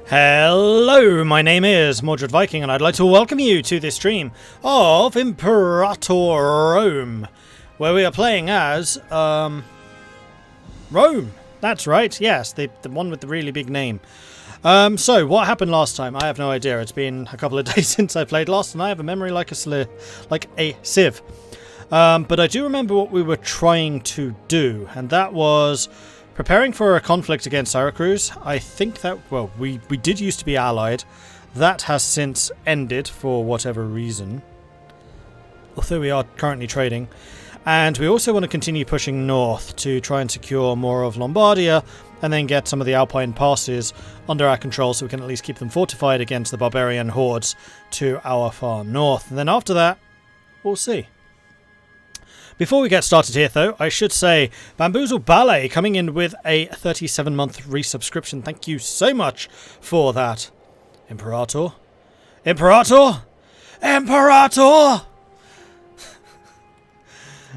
Hello, my name is Mordred Viking, and I'd like to welcome you to this stream of Imperator Rome, where we are playing as, Rome. That's right, yes, the one with the really big name. So, what happened last time? I have no idea. It's been a couple of days since I played last, and I have a memory like a sieve. But I do remember what we were trying to do, and that was preparing for a conflict against Syracuse. I think that, well, we did used to be allied. That has since ended for whatever reason, although we are currently trading. And we also want to continue pushing north to try and secure more of Lombardia, and then get some of the Alpine passes under our control so we can at least keep them fortified against the barbarian hordes to our far north. And then after that, we'll see. Before we get started here, though, I should say Bamboozle Ballet coming in with a 37-month resubscription. Thank you so much for that. Imperator? Imperator? Imperator!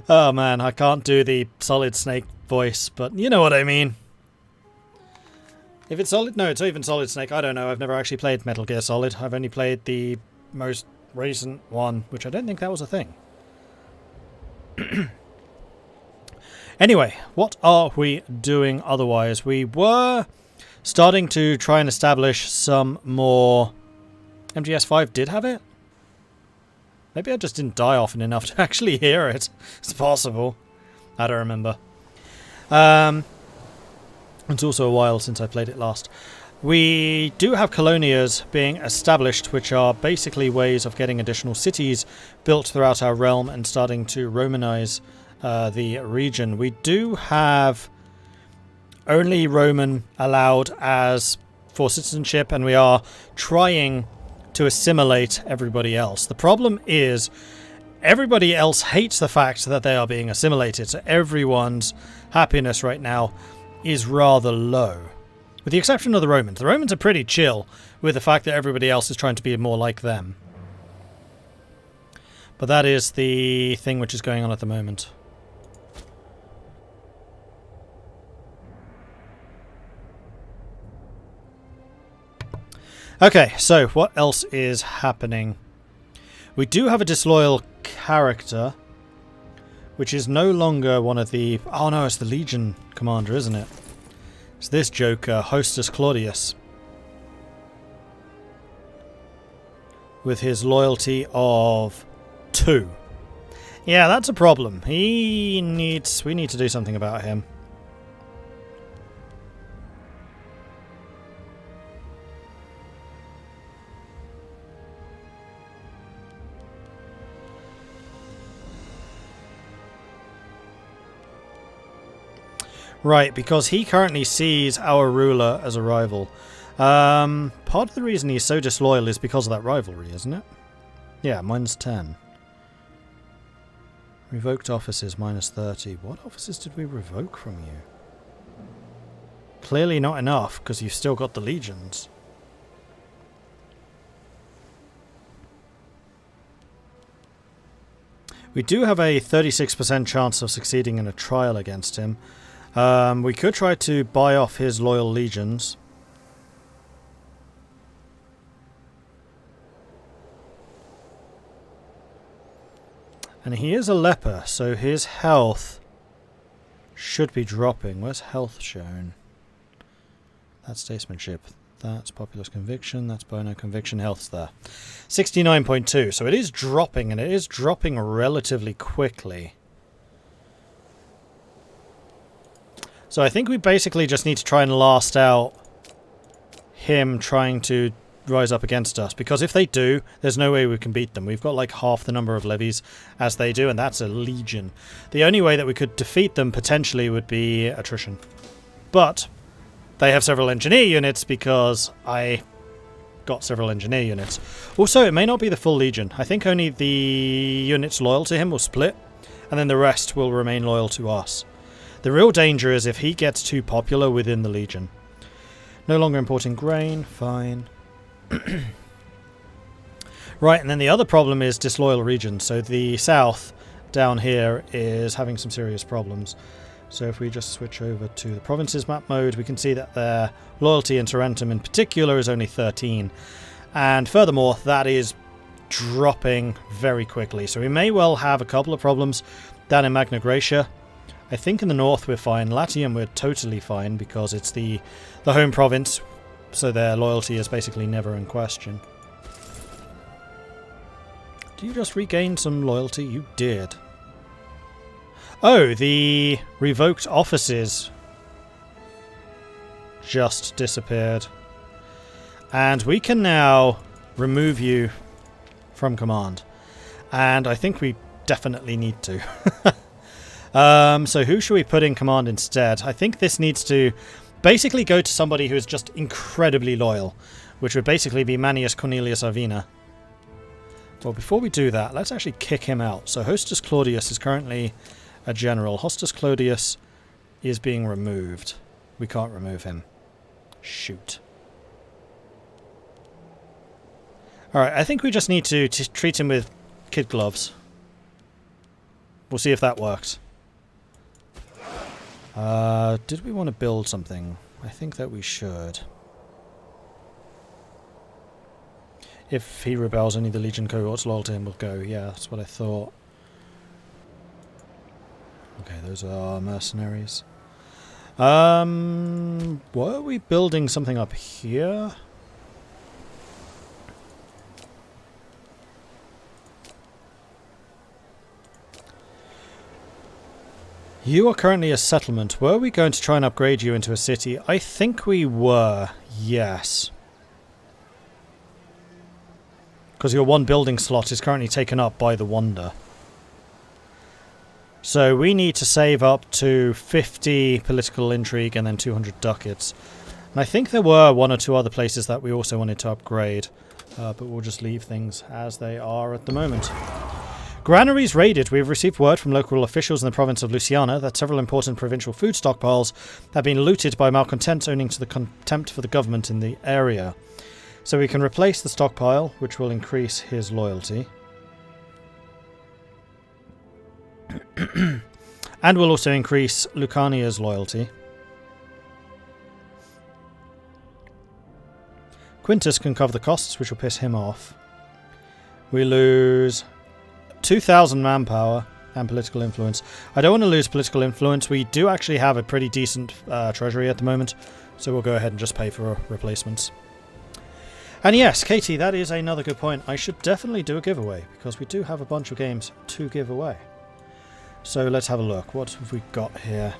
Oh man, I can't do the Solid Snake voice, but you know what I mean. If it's Solid... No, it's not even Solid Snake. I don't know. I've never actually played Metal Gear Solid. I've only played the most recent one, which I don't think that was a thing. Anyway, what are we doing otherwise? We were starting to try and establish some more... MGS5 did have it? Maybe I just didn't die often enough to actually hear it. It's possible. I don't remember. It's also a while since I played it last. We do have colonias being established, which are basically ways of getting additional cities built throughout our realm and starting to Romanize the region. We do have only Roman allowed as for citizenship, and we are trying to assimilate everybody else. The problem is everybody else hates the fact that they are being assimilated, so everyone's happiness right now is rather low. With the exception of the Romans. The Romans are pretty chill with the fact that everybody else is trying to be more like them. But that is the thing which is going on at the moment. Okay, so what else is happening? We do have a disloyal character, which is no longer one of the... Oh no, it's the Legion commander, isn't it? It's this joker, Hostess Claudius. With his loyalty of 2. Yeah, that's a problem. We need to do something about him. Right, because he currently sees our ruler as a rival. Part of the reason he's so disloyal is because of that rivalry, isn't it? Yeah, -10. Revoked offices, -30. What offices did we revoke from you? Clearly not enough, because you've still got the legions. We do have a 36% chance of succeeding in a trial against him. We could try to buy off his loyal legions. And he is a leper, so his health should be dropping. Where's health shown? That's statesmanship. That's populist conviction. That's Bono conviction. Health's there. 69.2. So it is dropping, and it is dropping relatively quickly. So I think we basically just need to try and last out him trying to rise up against us. Because if they do, there's no way we can beat them. We've got like half the number of levies as they do, and that's a legion. The only way that we could defeat them potentially would be attrition. But they have several engineer units because I got several engineer units. Also, it may not be the full legion. I think only the units loyal to him will split, and then the rest will remain loyal to us. The real danger is if he gets too popular within the Legion. No longer importing grain. Fine. Right, and then the other problem is disloyal regions. So the south down here is having some serious problems. So if we just switch over to the provinces map mode, we can see that their loyalty in Tarentum in particular is only 13. And furthermore, that is dropping very quickly. So we may well have a couple of problems down in Magna Graecia. I think in the north we're fine. Latium we're totally fine because it's the home province. So their loyalty is basically never in question. Do you just regain some loyalty? You did. Oh, the revoked offices just disappeared. And we can now remove you from command. And I think we definitely need to. So who should we put in command instead? I think this needs to basically go to somebody who is just incredibly loyal, which would basically be Manius Cornelius Arvina. Well, before we do that, let's actually kick him out. So Hostus Claudius is currently a general. Hostus Claudius is being removed. We can't remove him. Shoot. Alright, I think we just need to treat him with kid gloves. We'll see if that works. Did we want to build something? I think that we should. If he rebels, only the Legion cohorts loyal to him will go. Yeah, that's what I thought. Okay, those are mercenaries. Were we building something up here? You are currently a settlement. Were we going to try and upgrade you into a city? I think we were, yes. Because your one building slot is currently taken up by the Wonder. So we need to save up to 50 political intrigue and then 200 ducats. And I think there were one or two other places that we also wanted to upgrade. But we'll just leave things as they are at the moment. Granaries raided. We have received word from local officials in the province of Louisiana that several important provincial food stockpiles have been looted by malcontents owing to the contempt for the government in the area. So we can replace the stockpile, which will increase his loyalty. And will also increase Lucania's loyalty. Quintus can cover the costs, which will piss him off. We lose 2,000 manpower and political influence. I don't want to lose political influence. We do actually have a pretty decent treasury at the moment, so we'll go ahead and just pay for replacements. And yes, Katie, that is another good point. I should definitely do a giveaway, because we do have a bunch of games to give away. So let's have a look. What have we got here?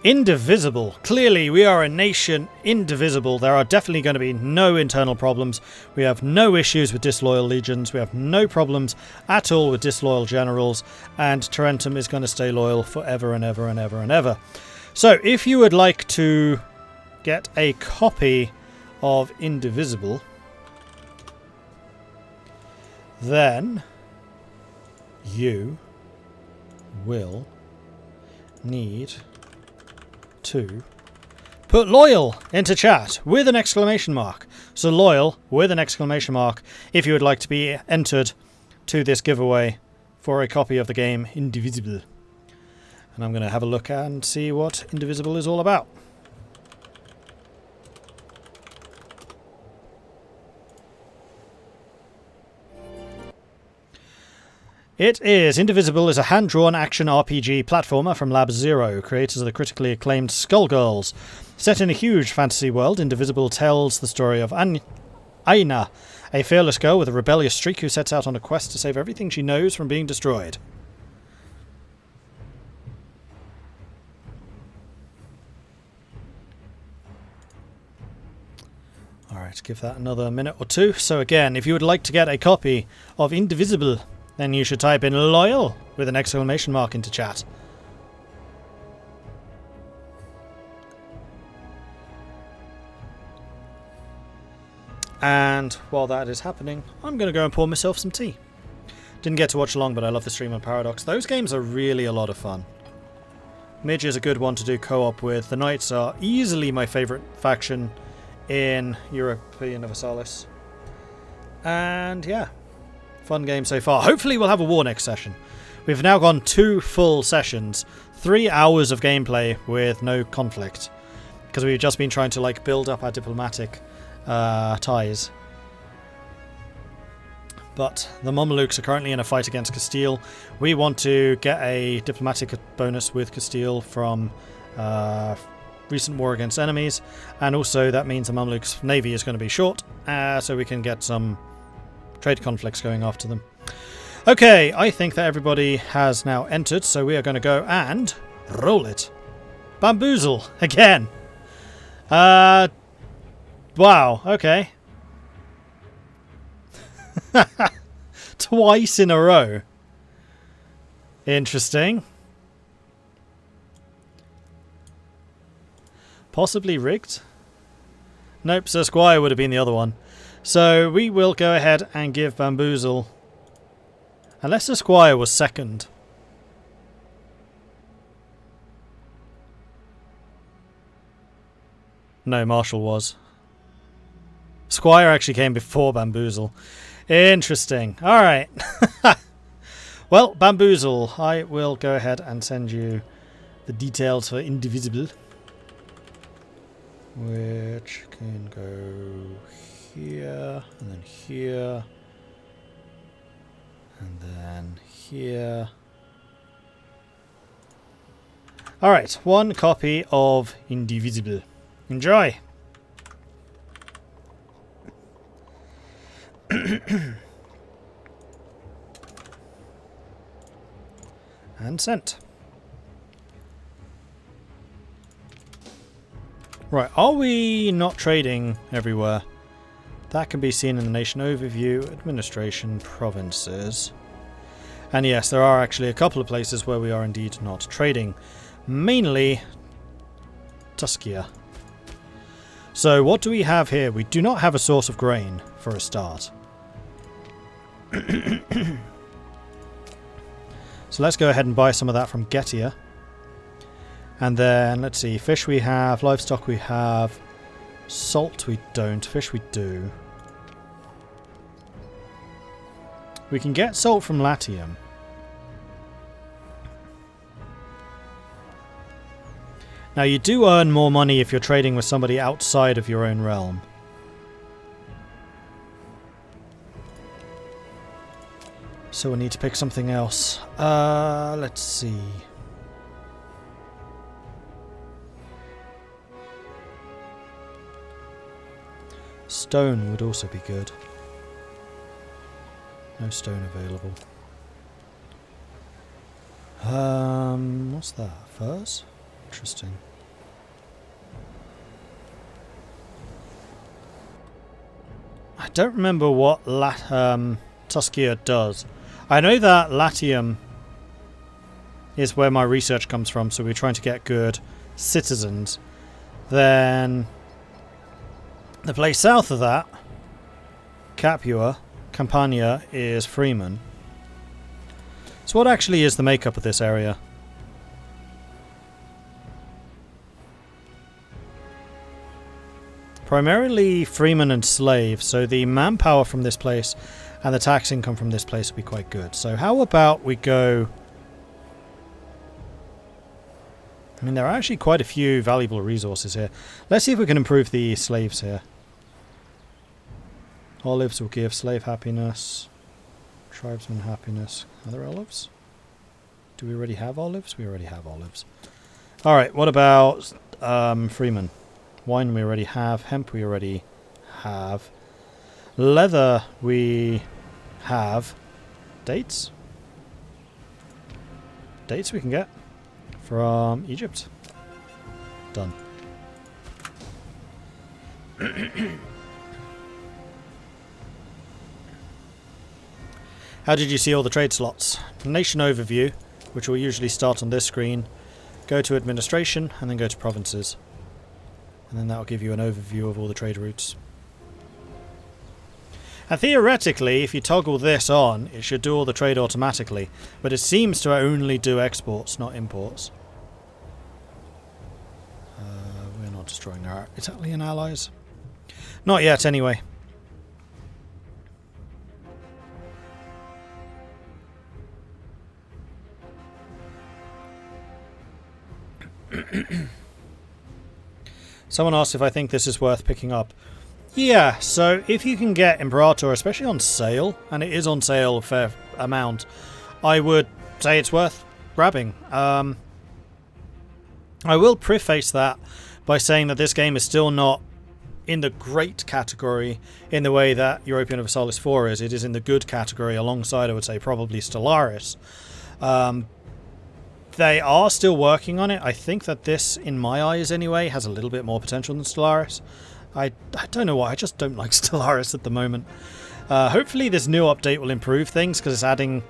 Indivisible. Clearly, we are a nation indivisible. There are definitely going to be no internal problems. We have no issues with disloyal legions. We have no problems at all with disloyal generals. And Tarentum is going to stay loyal forever and ever and ever and ever. So, if you would like to get a copy of Indivisible, then you will need to put loyal into chat with an exclamation mark. So loyal with an exclamation mark if you would like to be entered to this giveaway for a copy of the game Indivisible. And I'm going to have a look and see what Indivisible is all about. It is. Indivisible is a hand-drawn action RPG platformer from Lab Zero, creators of the critically acclaimed Skullgirls. Set in a huge fantasy world, Indivisible tells the story of Aina, a fearless girl with a rebellious streak who sets out on a quest to save everything she knows from being destroyed. Alright, give that another minute or two. So again, if you would like to get a copy of Indivisible, then you should type in loyal with an exclamation mark into chat. And while that is happening, I'm going to go and pour myself some tea. Didn't get to watch along, but I love the stream on Paradox. Those games are really a lot of fun. Midge is a good one to do co-op with. The Knights are easily my favourite faction in European Universalis. And yeah. Fun game so far. Hopefully we'll have a war next session. We've now gone 2 full sessions. 3 hours of gameplay with no conflict. Because we've just been trying to like build up our diplomatic ties. But the Mamelukes are currently in a fight against Castile. We want to get a diplomatic bonus with Castile from recent war against enemies. And also that means the Mamelukes' navy is going to be short. So we can get some trade conflicts going after them. Okay, I think that everybody has now entered. So we are going to go and roll it. Bamboozle again. Wow, okay. Twice in a row. Interesting. Possibly rigged? Nope, Sir Squire would have been the other one. So we will go ahead and give Bamboozle. Unless Sir Squire was second. No, Marshall was. Squire actually came before Bamboozle. Interesting. Alright. Well, Bamboozle, I will go ahead and send you the details for Indivisible. Which can go here, and then here, and then here. Alright, 1 copy of Indivisible. Enjoy! And sent. Right, are we not trading everywhere? That can be seen in the nation overview, administration, provinces. And yes, there are actually a couple of places where we are indeed not trading. Mainly Tuscia. So what do we have here? We do not have a source of grain for a start. So let's go ahead and buy some of that from Getia. And then, let's see, fish we have, livestock we have, salt we don't, fish we do. We can get salt from Latium. Now you do earn more money if you're trading with somebody outside of your own realm. So we need to pick something else. Let's see. Stone would also be good. No stone available. What's that? Furs? Interesting. I don't remember what Tuscia does. I know that Latium is where my research comes from, so we're trying to get good citizens. Then the place south of that, Capua, Campania, is freemen. So what actually is the makeup of this area? Primarily freemen and slaves, so the manpower from this place and the tax income from this place will be quite good. So how about we go... I mean, there are actually quite a few valuable resources here. Let's see if we can improve the slaves here. Olives will give slave happiness. Tribesman happiness. Are there olives? Do we already have olives? We already have olives. Alright, what about freemen? Wine we already have. Hemp we already have. Leather we have. Dates? Dates we can get from Egypt. Done. How did you see all the trade slots? Nation overview, which will usually start on this screen. Go to administration and then go to provinces. And then that will give you an overview of all the trade routes. And theoretically, if you toggle this on, it should do all the trade automatically. But it seems to only do exports, not imports. We're not destroying our Italian allies. Not yet, anyway. Someone asked if I think this is worth picking up. Yeah, so if you can get Imperator, especially on sale, and it is on sale a fair amount, I would say it's worth grabbing. I will preface that by saying that this game is still not in the great category in the way that Europa Universalis 4 is. It is in the good category alongside, I would say, probably Stellaris. They are still working on it. I think that this, in my eyes anyway, has a little bit more potential than Stellaris. I don't know why, I just don't like Stellaris at the moment. Hopefully this new update will improve things, because it's adding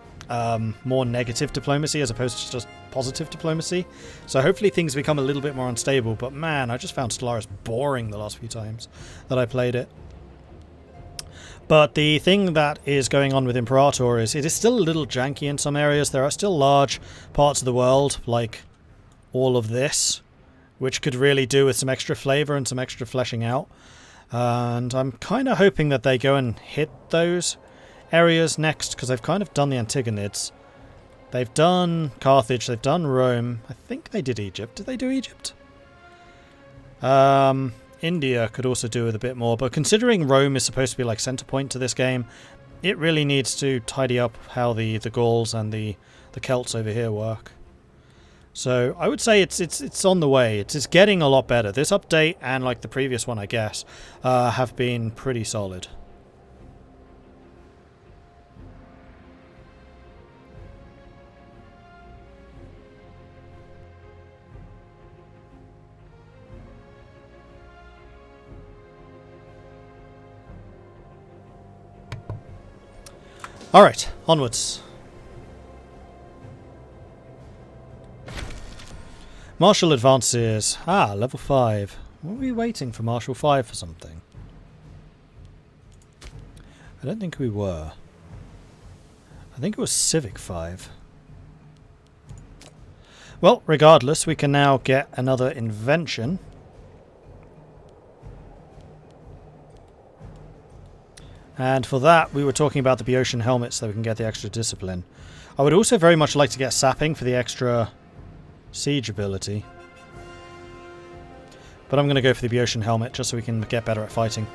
more negative diplomacy as opposed to just positive diplomacy. So hopefully things become a little bit more unstable, but man, I just found Stellaris boring the last few times that I played it. But the thing that is going on with Imperator is it is still a little janky in some areas. There are still large parts of the world, like all of this, which could really do with some extra flavour and some extra fleshing out. And I'm kind of hoping that they go and hit those areas next, because they've kind of done the Antagonids. They've done Carthage, they've done Rome. I think they did Egypt. Did they do Egypt? India could also do with a bit more, but considering Rome is supposed to be like centre point to this game, it really needs to tidy up how the Gauls and the Celts over here work. So I would say it's on the way. It's getting a lot better. This update and like the previous one, I guess, have been pretty solid. Alright, onwards. Martial advances. Ah, level 5. Were we waiting for Martial 5 for something? I don't think we were. I think it was Civic 5. Well, regardless, we can now get another invention. And for that, we were talking about the Boeotian helmet so we can get the extra discipline. I would also very much like to get sapping for the extra siege ability. But I'm going to go for the Boeotian helmet just so we can get better at fighting.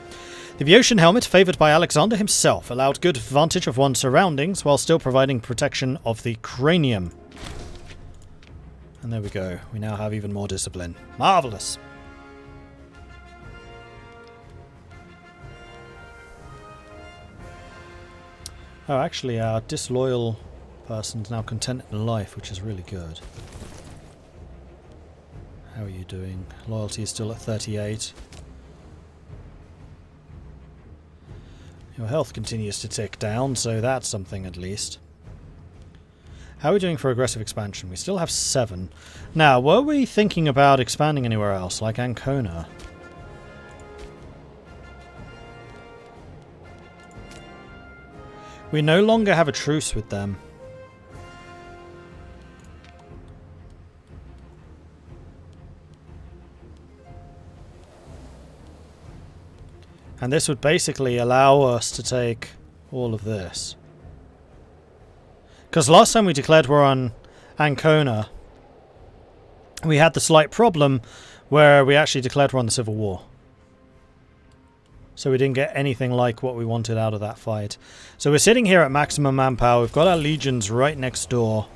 The Boeotian helmet, favoured by Alexander himself, allowed good advantage of one's surroundings while still providing protection of the cranium. And there we go. We now have even more discipline. Marvellous! Oh, actually, our disloyal person's now contented in life, which is really good. How are you doing? Loyalty is still at 38. Your health continues to tick down, so that's something at least. How are we doing for aggressive expansion? We still have 7. Now, were we thinking about expanding anywhere else, like Ancona? We no longer have a truce with them. And this would basically allow us to take all of this. Because last time we declared war on Ancona, we had the slight problem where we actually declared war on the Civil War. So we didn't get anything like what we wanted out of that fight. So we're sitting here at maximum manpower. We've got our legions right next door.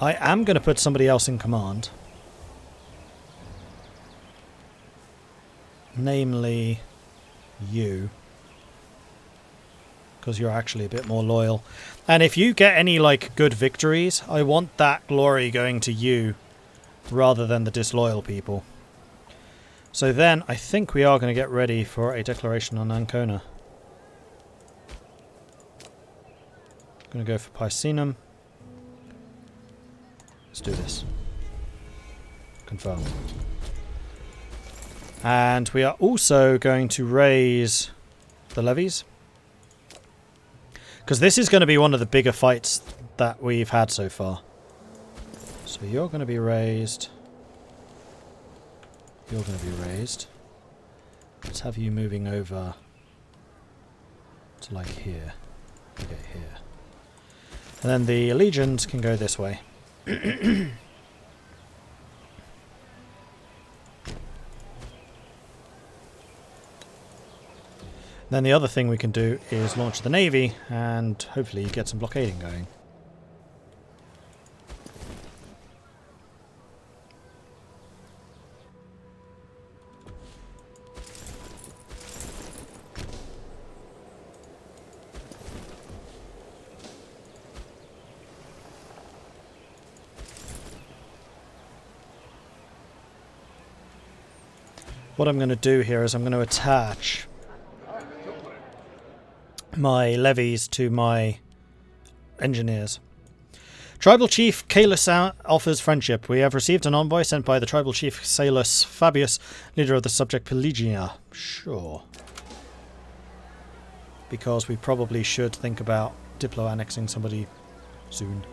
I am going to put somebody else in command. Namely, you. Because you're actually a bit more loyal. And if you get any, like, good victories, I want that glory going to you rather than the disloyal people. So then, I think we are going to get ready for a declaration on Ancona. Going to go for Picenum. Let's do this. Confirm. And we are also going to raise the levies. Because this is going to be one of the bigger fights that we've had so far. So you're going to be raised. You're going to be raised. Let's have you moving over to like here. Okay, here. And then the legions can go this way. Then the other thing we can do is launch the navy and hopefully get some blockading going. What I'm going to do here is I'm going to attach my levies to my engineers. Tribal Chief Calus offers friendship. We have received an envoy sent by the Tribal Chief Salus Fabius, leader of the subject Pelagia. Sure. Because we probably should think about diplo-annexing somebody soon.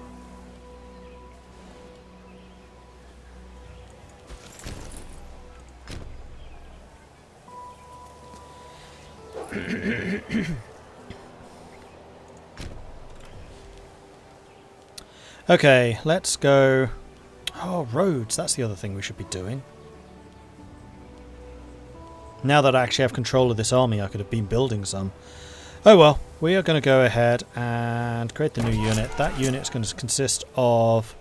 Okay, let's go... Oh, roads. That's the other thing we should be doing. Now that I actually have control of this army, I could have been building some. Oh well, we are going to go ahead and create the new unit. That unit is going to consist of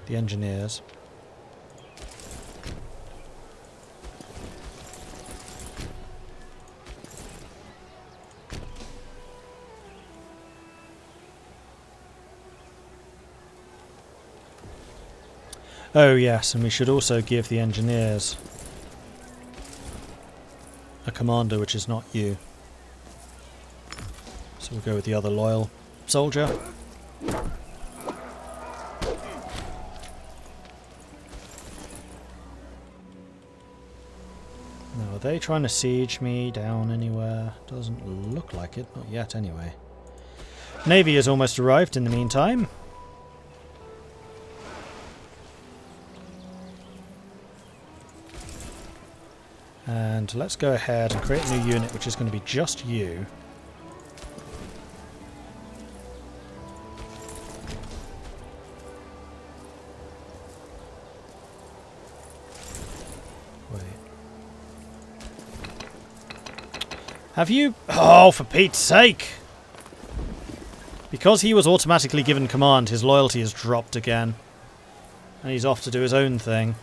the engineers. Oh yes, and we should also give the engineers a commander which is not you. So we'll go with the other loyal soldier. Now, are they trying to siege me down anywhere? Doesn't look like it, not yet anyway. Navy has almost arrived in the meantime. And let's go ahead and create a new unit which is going to be just you. Wait. Have you... Oh, for Pete's sake! Because he was automatically given command, his loyalty has dropped again. And he's off to do his own thing.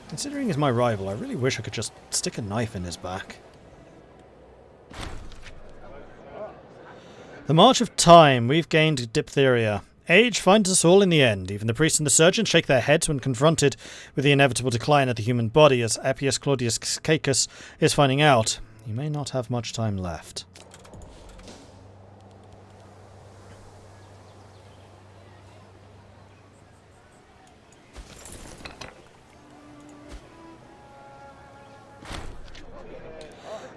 Considering he's my rival, I really wish I could just stick a knife in his back. The march of time. We've gained diphtheria. Age finds us all in the end. Even the priests and the surgeons shake their heads when confronted with the inevitable decline of the human body, as Appius Claudius Caecus is finding out. He may not have much time left.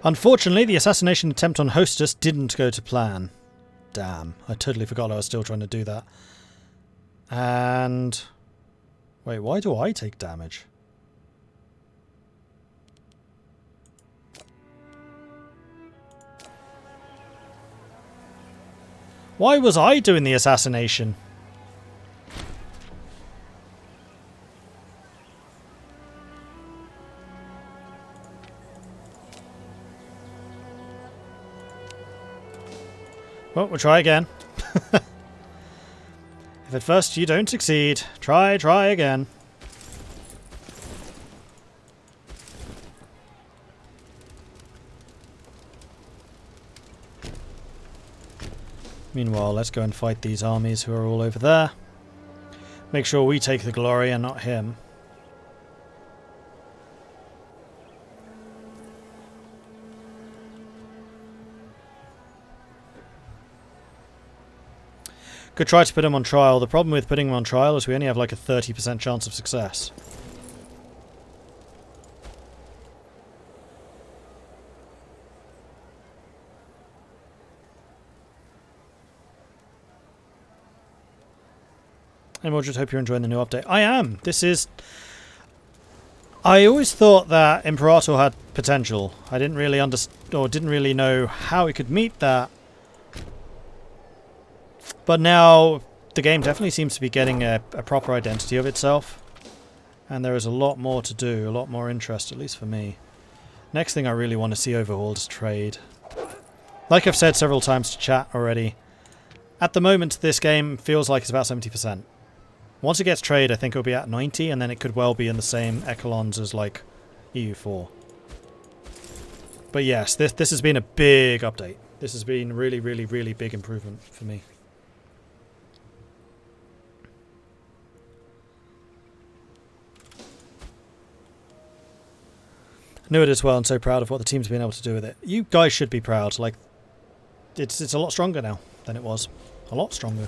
Unfortunately, the assassination attempt on Hostess didn't go to plan. Damn, I totally forgot I was still trying to do that. And... Wait, why do I take damage? Why was I doing the assassination? Well, we'll try again. If at first you don't succeed, try again. Meanwhile, let's go and fight these armies who are all over there. Make sure we take the glory and not him. Could try to put him on trial. The problem with putting him on trial is we only have like a 30% chance of success. And we'll just hope you're enjoying the new update. I am! This is... I always thought that Imperator had potential. I didn't really understand, or didn't really know how he could meet that. But now the game definitely seems to be getting a proper identity of itself. And there is a lot more to do, a lot more interest, at least for me. Next thing I really want to see overhauled is trade. Like I've said several times to chat already, at the moment this game feels like it's about 70%. Once it gets trade, I think it'll be at 90, and then it could well be in the same echelons as like EU4. But yes, this has been a big update. This has been really, really, really big improvement for me. Knew it as well, and so proud of what the team's been able to do with it. You guys should be proud. Like, it's a lot stronger now than it was. A lot stronger.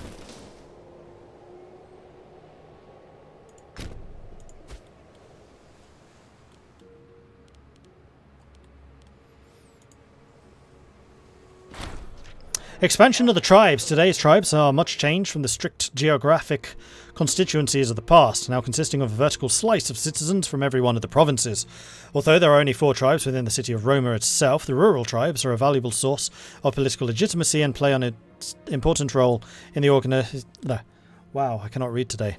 Expansion of the tribes. Today's tribes are much changed from the strict geographic constituencies of the past, now consisting of a vertical slice of citizens from every one of the provinces. Although there are only 4 tribes within the city of Roma itself, the rural tribes are a valuable source of political legitimacy and play an important role in the Wow, I cannot read today.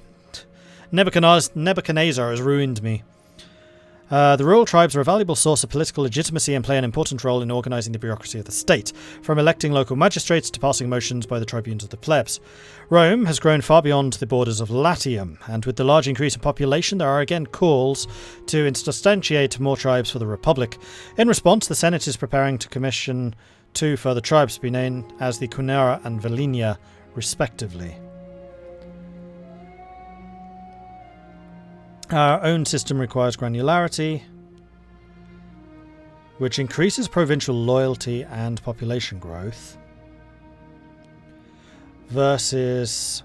Nebuchadnezzar has ruined me. The rural tribes are a valuable source of political legitimacy and play an important role in organising the bureaucracy of the state, from electing local magistrates to passing motions by the tribunes of the plebs. Rome has grown far beyond the borders of Latium, and with the large increase in population there are again calls to instantiate more tribes for the Republic. In response, the Senate is preparing to commission 2 further tribes to be named as the Cunera and Velinia, respectively. Our own system requires granularity, which increases provincial loyalty and population growth, versus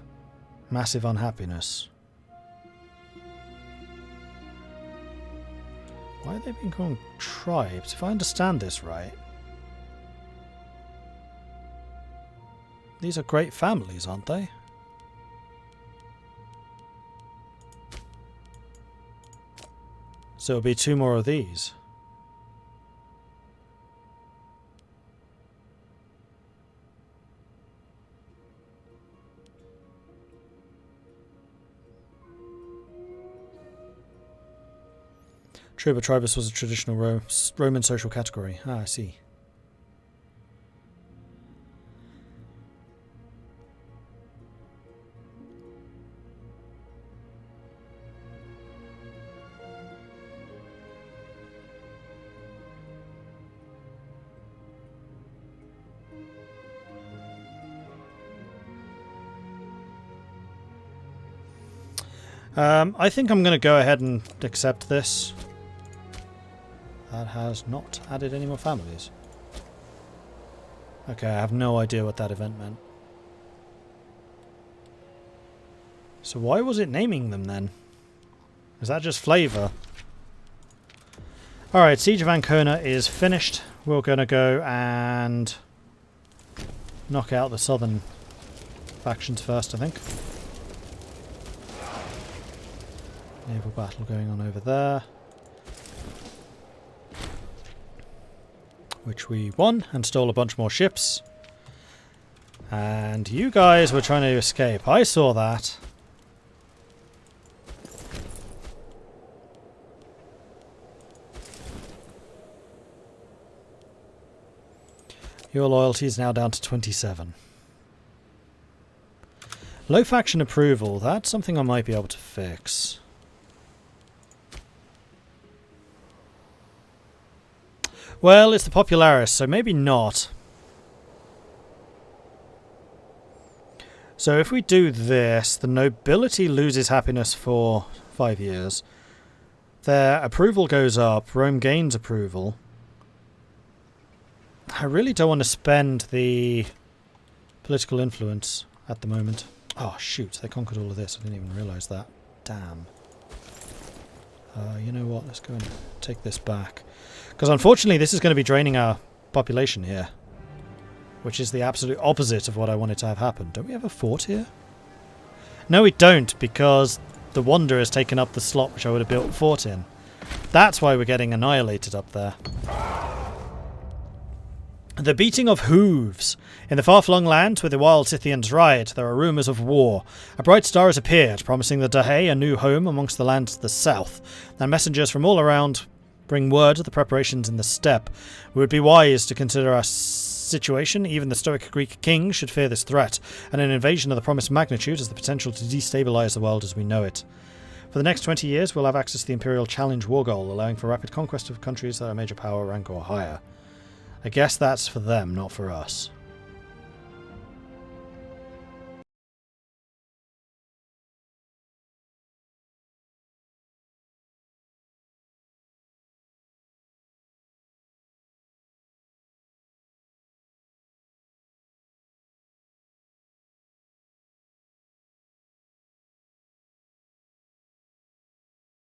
massive unhappiness. Why are they being called tribes? If I understand this right, these are great families, aren't they? So it'll be 2 more of these. Tribus tribus was a traditional Roman social category. Ah, I see. I think I'm going to go ahead and accept this. That has not added any more families. Okay, I have no idea what that event meant. So why was it naming them then? Is that just flavour? Alright, Siege of Ancona is finished. We're going to go and knock out the southern factions first, I think. Naval battle going on over there, which we won and stole a bunch more ships. And you guys were trying to escape. I saw that. Your loyalty is now down to 27. Low faction approval. That's something I might be able to fix. Well, it's the Popularis, so maybe not. So if we do this, the nobility loses happiness for 5 years. Their approval goes up, Rome gains approval. I really don't want to spend the political influence at the moment. Oh shoot, they conquered all of this, I didn't even realise that. Damn. You know what, let's go and take this back. Because unfortunately this is going to be draining our population here. Which is the absolute opposite of what I wanted to have happen. Don't we have a fort here? No we don't, because the Wander has taken up the slot which I would have built a fort in. That's why we're getting annihilated up there. The beating of hooves. In the far-flung land where the wild Scythians ride, there are rumours of war. A bright star has appeared, promising the Dahe a new home amongst the lands to the south, and messengers from all around bring word of the preparations in the steppe. We would be wise to consider our situation. Even the stoic Greek king should fear this threat, and an invasion of the promised magnitude has the potential to destabilise the world as we know it. For the next 20 years, we'll have access to the Imperial Challenge War Goal, allowing for rapid conquest of countries that are major power, rank, or higher. I guess that's for them, not for us.